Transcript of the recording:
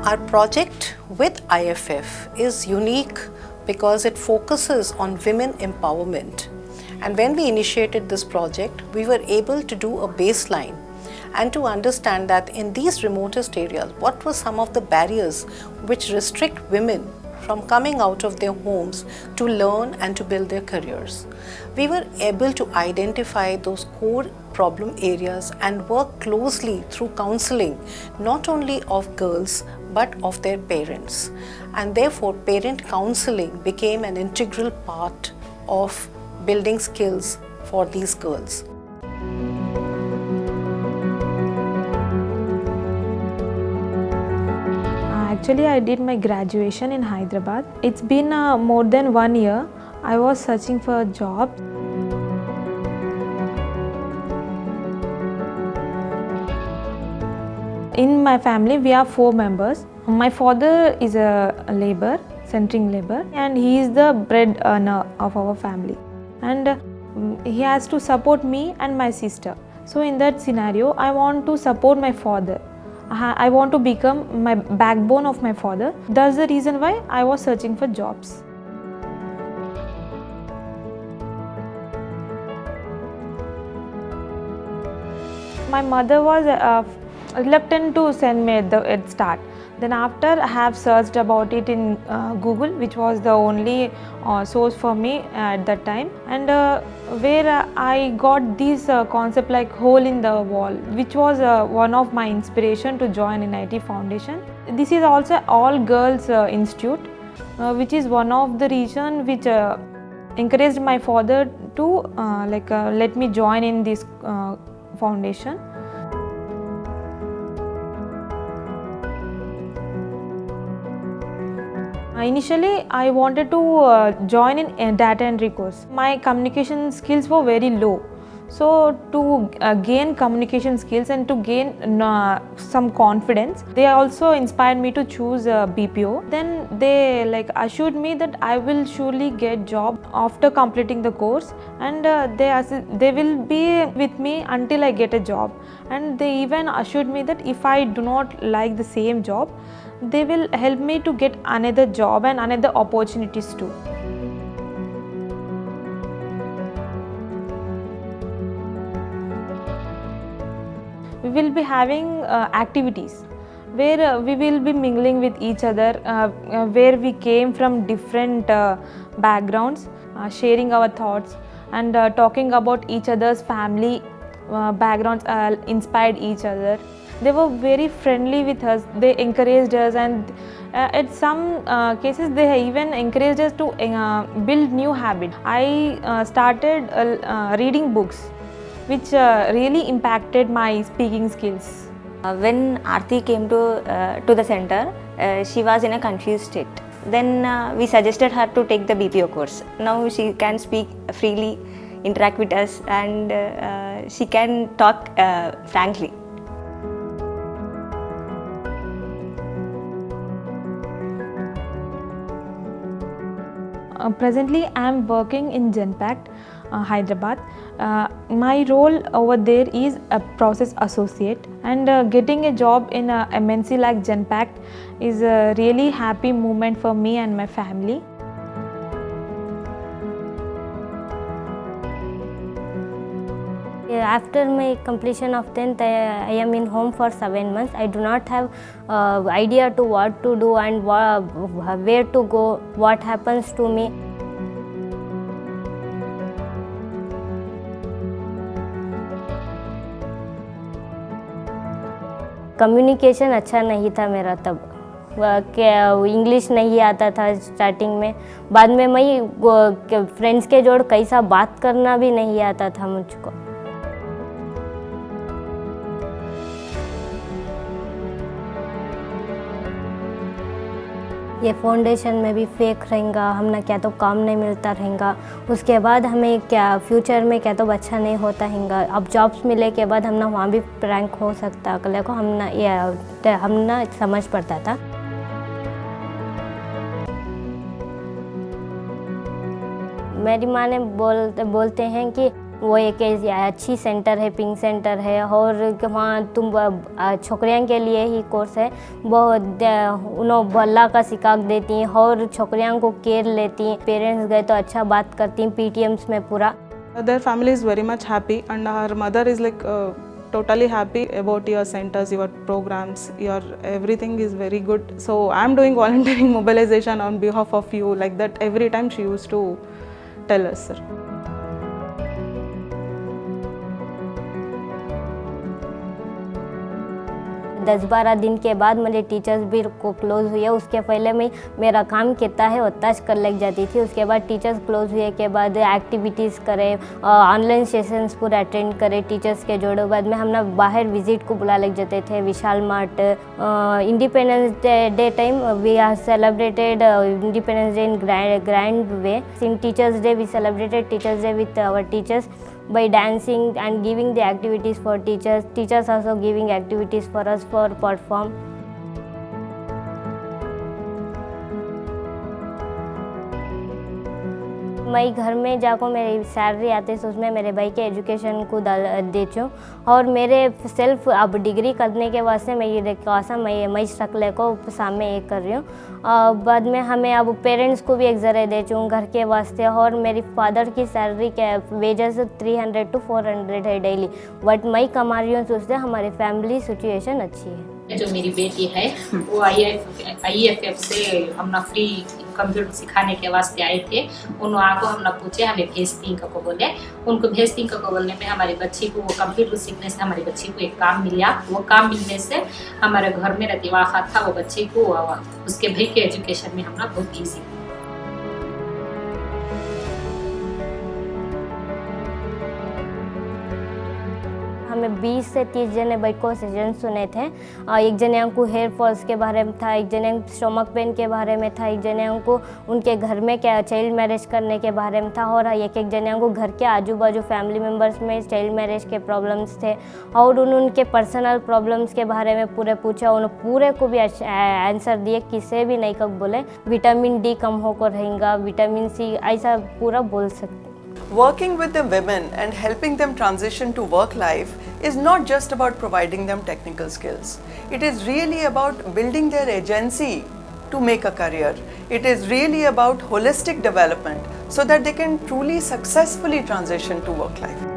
Our project with IFF is unique because it focuses on women empowerment. And when we initiated this project, we were able to do a baseline and to understand that in these remotest areas, what were some of the barriers which restrict women from coming out of their homes to learn and to build their careers. We were able to identify those core problem areas and work closely through counseling, not only of girls but of their parents. And therefore, parent counseling became an integral part of building skills for these girls. Actually, I did my graduation in Hyderabad. It's been more than 1 year. I was searching for a job. In my family, we are 4 members. My father is a labor, centering labor, and he is the bread earner of our family. And he has to support me and my sister. So in that scenario, I want to support my father. I want to become my backbone of my father. That's the reason why I was searching for jobs. My mother was reluctant to send me at the start. Then after I have searched about it in Google, which was the only source for me at that time, and where I got this concept like hole in the wall, which was one of my inspiration to join NIT Foundation. This is also all girls institute, which is one of the reason which encouraged my father to let me join in this foundation. Initially, I wanted to join in data entry course. My communication skills were very low. So to gain communication skills and to gain some confidence, they also inspired me to choose BPO. Then they assured me that I will surely get job after completing the course, and they will be with me until I get a job. And they even assured me that if I do not like the same job, they will help me to get another job and another opportunities too. We will be having activities where we will be mingling with each other, where we came from different backgrounds, sharing our thoughts and talking about each other's family backgrounds, inspired each other. They were very friendly with us. They encouraged us, and at some cases they even encouraged us to build new habits. I started reading books, which really impacted my speaking skills. When Aarti came to the center, she was in a confused state. Then we suggested her to take the BPO course. Now she can speak freely, interact with us, and she can talk frankly. Presently, I am working in Genpact, Hyderabad. My role over there is a process associate, and getting a job in a MNC like Genpact is a really happy moment for me and my family. After my completion of 10th, I am in home for 7 months. I do not have idea to what to do and where to go, what happens to me. Communication अच्छा नहीं था मेरा तब, English नहीं आता था starting में. बाद में मैं फ्रेंड्स के जोड़ कैसा बात करना भी नहीं आता था मुझको. ये फाउंडेशन में भी फेक रहेगा, हमने क्या तो काम नहीं मिलता रहेगा, उसके बाद हमें क्या फ्यूचर में क्या तो अच्छा नहीं होता रहेगा. अब जॉब्स मिले के बाद हमने वहाँ भी प्रैंक हो सकता अगले को, हमने समझ पड़ता था. मेरी माँ ने बोलते हैं कि वो एक अच्छी सेंटर है, पिंक सेंटर है, और वहाँ तुम छोकरियाँ के लिए ही कोर्स है। बहुत उन्होंने बल्ला का सिखा देती हैं और छोकरियाँ को केयर लेती हैं। पेरेंट्स गए तो अच्छा बात करती हैं PTMs में पूरा। Their family is very much happy, and her mother is like totally happy about your centers, your programs, your everything is very good. So I'm doing volunteering mobilization on behalf of you, like that every time she used to tell us, sir. दस 12 दिन के बाद मेरे teachers भी को close हुए। उसके पहले मैं मेरा काम कितना है उतना कर लग जाती थी। उसके बाद टीचर्स क्लोज हुए के बाद एक्टिविटीज़ करें, ऑनलाइन सेशंस पूरा अटेंड करें टीचर्स के जोड़ों। बाद में हम ना बाहर विजिट को बुला लग जाते थे, Vishal Mart. Independence Day time we are celebrated Independence Day in grand way. In Teachers Day we celebrated Teachers Day with our teachers by dancing and giving the activities for teachers. Teachers also giving activities for us for perform. मैं घर में जाकर मेरी salary आती है, उसमें मेरे भाई के एजुकेशन को देती हूँ। और मेरे सेल्फ अब डिग्री करने के वास्ते मैं ये कैसा मैं शक्ल को सामने ये कर रही हूँ। बाद में हमें अब पेरेंट्स को भी एक ज़रिए देती हूँ घर के वास्ते। और मेरी फादर की सैलरी के वेजेस 300 to 400 है डेली। बट मैं कमा रही हूँ, उससे हमारी फैमिली सिचुएशन अच्छी है। जो मेरी बेटी है वो IFF से हम फ्री कंप्यूटर सिखाने के वास्ते आए थे। उन्होंने आको हम पूछे, हमें भेजती को बोले। उनको भेजती को बोलने में हमारी बच्ची को वो कंप्यूटर सीखने से हमारी बच्ची को एक काम मिला। वो काम मिलने से हमारे घर में रतिवाखा था, वो बच्ची को उसके भाई के एजुकेशन में हमने बहुत ईजी। हमें 20 से 30 जने बैठ को सेशन सुने थे। एक जने को हेयर फॉल्स के बारे में था, एक जने स्टोमक पेन के बारे में था, एक जने को उनके घर में क्या चाइल्ड मैरिज करने के बारे में था, और एक जने को घर के आजू बाजू फैमिली मेम्बर्स में चाइल्ड मैरिज के प्रॉब्लम्स थे। और उनके पर्सनल प्रॉब्लम्स के बारे में पूरे पूछा। उन्होंने पूरे को भी आंसर दिए, किसे भी नहीं कब बोले विटामिन D कम होकर रहेगा, विटामिन C ऐसा पूरा बोल सकते। Working with the women and helping them transition to work life is not just about providing them technical skills. It is really about building their agency to make a career. It is really about holistic development so that they can truly successfully transition to work life.